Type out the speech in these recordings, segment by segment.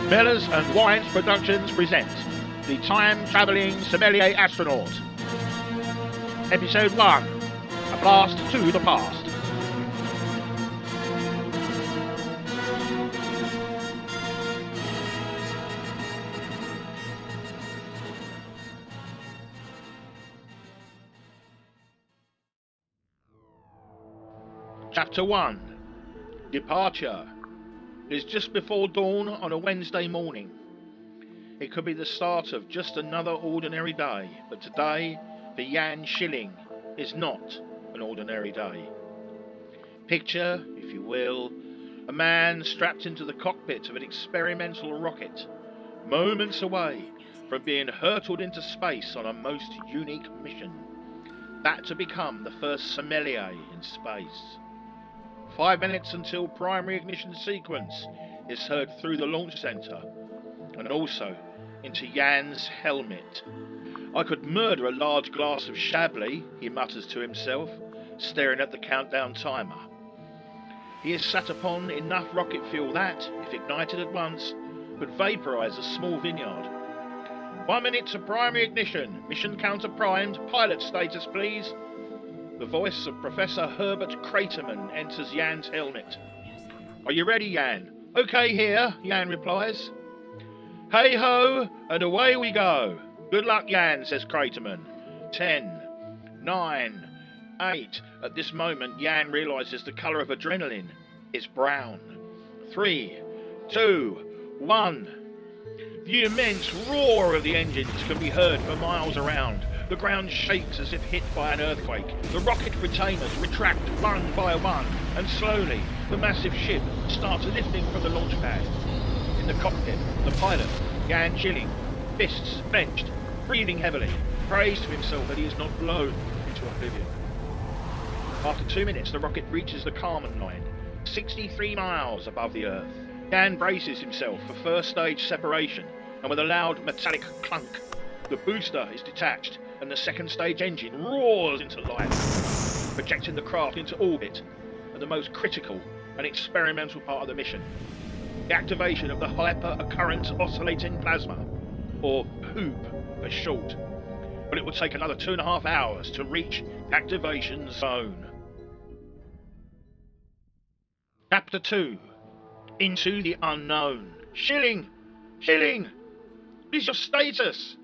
Mellors and Wines Productions present the time-travelling Sommelier Astronaut. Episode 1, A Blast to the Past. Chapter 1, Departure. It is just before dawn on a Wednesday morning. It could be the start of just another ordinary day, but today, for Jan Schilling, is not an ordinary day. Picture, if you will, a man strapped into the cockpit of an experimental rocket, moments away from being hurtled into space on a most unique mission, that to become the first sommelier in space. 5 minutes until primary ignition sequence is heard through the launch center, and also into Jan's helmet. I could murder a large glass of Chablis, he mutters to himself, staring at the countdown timer. He has sat upon enough rocket fuel that, if ignited at once, would vaporize a small vineyard. 1 minute to primary ignition. Mission counter primed. Pilot status, please. The voice of Professor Herbert Craterman enters Jan's helmet. Are you ready, Jan? Okay here, Jan replies. Hey ho, and away we go. Good luck, Jan, says Craterman. 10, 9, 8. At this moment, Jan realizes the color of adrenaline is brown. 3, 2, 1. The immense roar of the engines can be heard for miles around. The ground shakes as if hit by an earthquake. The rocket retainers retract one by one, and slowly the massive ship starts lifting from the launch pad. In the cockpit, the pilot, Jan Schilling, fists clenched, breathing heavily, prays to himself that he is not blown into oblivion. After 2 minutes, the rocket reaches the Kármán line, 63 miles above the Earth. Jan braces himself for first stage separation, and with a loud metallic clunk, the booster is detached and the second stage engine roars into life, projecting the craft into orbit at the most critical and experimental part of the mission, the activation of the hyper-occurrence oscillating plasma, or HOOP for short. But it will take another 2.5 hours to reach the activation zone. Chapter 2, Into the Unknown. Schilling! Schilling! What is your status?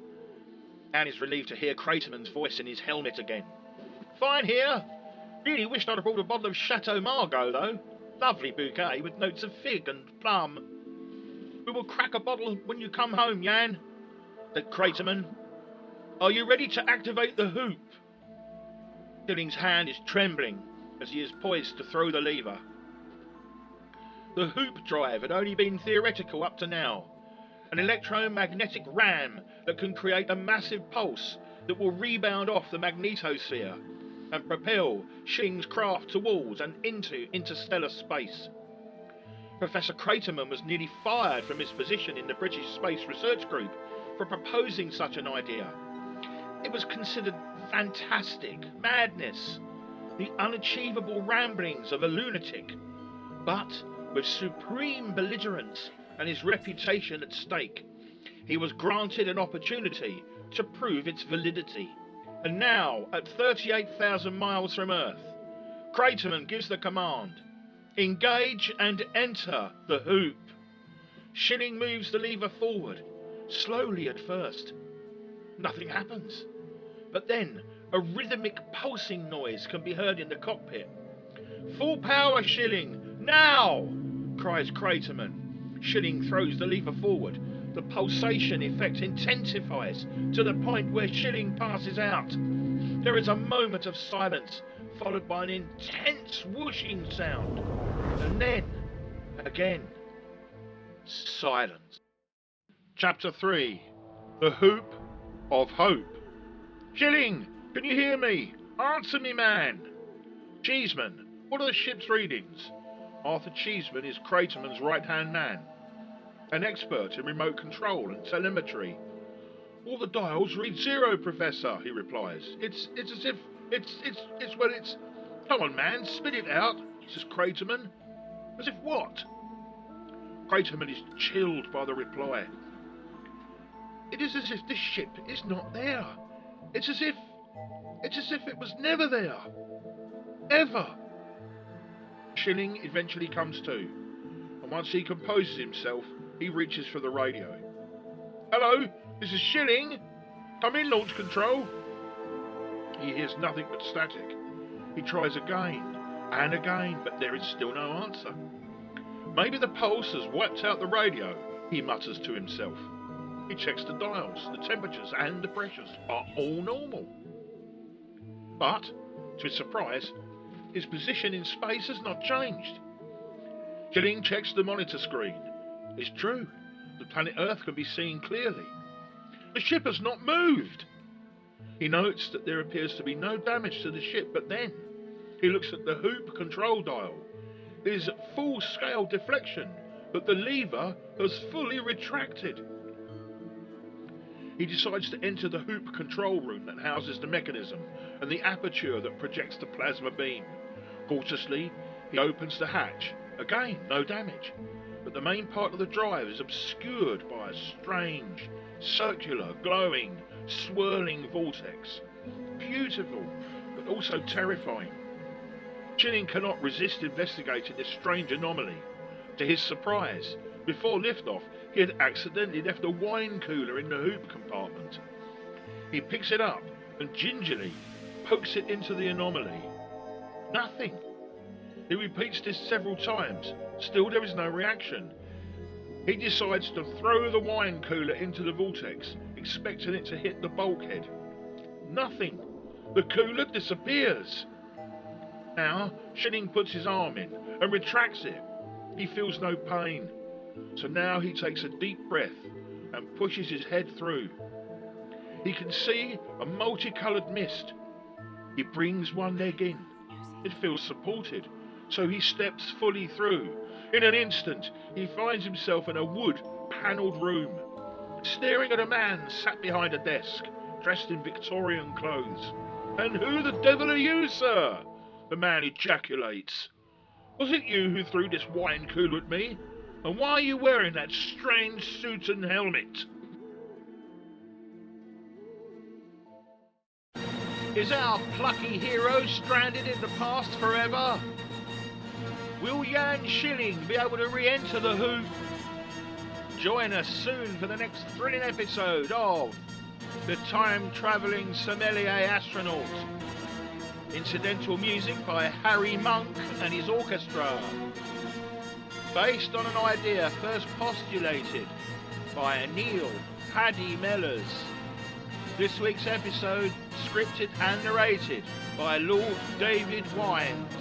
Jan is relieved to hear Craterman's voice in his helmet again. Fine here. Really wished I'd have brought a bottle of Chateau Margaux, though. Lovely bouquet with notes of fig and plum. We will crack a bottle when you come home, Jan, said Craterman. Are you ready to activate the hoop? Schilling's hand is trembling as he is poised to throw the lever. The hoop drive had only been theoretical up to now. An electromagnetic ram that can create a massive pulse that will rebound off the magnetosphere and propel Schilling's craft towards and into interstellar space. Professor Craterman was nearly fired from his position in the British Space Research Group for proposing such an idea. It was considered fantastic, madness, the unachievable ramblings of a lunatic, but with supreme belligerence and his reputation at stake, he was granted an opportunity to prove its validity. And now, at 38,000 miles from Earth, Craterman gives the command, engage and enter the hoop. Schilling moves the lever forward, slowly at first. Nothing happens. But then, a rhythmic pulsing noise can be heard in the cockpit. Full power, Schilling, now! Cries Craterman. Schilling throws the lever forward. The pulsation effect intensifies to the point where Schilling passes out. There is a moment of silence, followed by an intense whooshing sound. And then, again, silence. Chapter 3, The Hoop of Hope. Schilling, can you hear me? Answer me, man. Cheeseman, what are the ship's readings? Arthur Cheeseman is Craterman's right-hand man, an expert in remote control and telemetry. All the dials read 0, Professor, he replies. It's as if, it's... Come on, man, spit it out, says Craterman. As if what? Craterman is chilled by the reply. It is as if this ship is not there. It's as if it was never there. Ever. Schilling eventually comes to, and once he composes himself, he reaches for the radio. Hello, this is Schilling. Come in, launch control. He hears nothing but static. He tries again and again, but there is still no answer. Maybe the pulse has wiped out the radio, he mutters to himself. He checks the dials, the temperatures and the pressures are all normal. But, to his surprise, his position in space has not changed. Schilling checks the monitor screen. It's true, the planet Earth can be seen clearly. The ship has not moved. He notes that there appears to be no damage to the ship, but then he looks at the hoop control dial. It is at full-scale deflection, but the lever has fully retracted. He decides to enter the hoop control room that houses the mechanism and the aperture that projects the plasma beam. Cautiously, he opens the hatch. Again, no damage, but the main part of the drive is obscured by a strange, circular, glowing, swirling vortex. Beautiful, but also terrifying. Schilling cannot resist investigating this strange anomaly. To his surprise, before liftoff, he had accidentally left a wine cooler in the hoop compartment. He picks it up and gingerly pokes it into the anomaly. Nothing. He repeats this several times. Still there is no reaction. He decides to throw the wine cooler into the vortex, expecting it to hit the bulkhead. Nothing. The cooler disappears. Now, Schilling puts his arm in and retracts it. He feels no pain. So now he takes a deep breath and pushes his head through. He can see a multicoloured mist. He brings one leg in. It feels supported, so he steps fully through. In an instant, he finds himself in a wood-panelled room, staring at a man sat behind a desk, dressed in Victorian clothes. "And who the devil are you, sir?" the man ejaculates. "Was it you who threw this wine cooler at me? And why are you wearing that strange suit and helmet?" Is our plucky hero stranded in the past forever? Will Jan Schilling be able to re-enter the hoop? Join us soon for the next thrilling episode of the time-travelling Sommelier Astronaut. Incidental music by Harry Monk and his orchestra. Based on an idea first postulated by Neil Paddy Mellors. This week's episode scripted and narrated by Lord David Wines.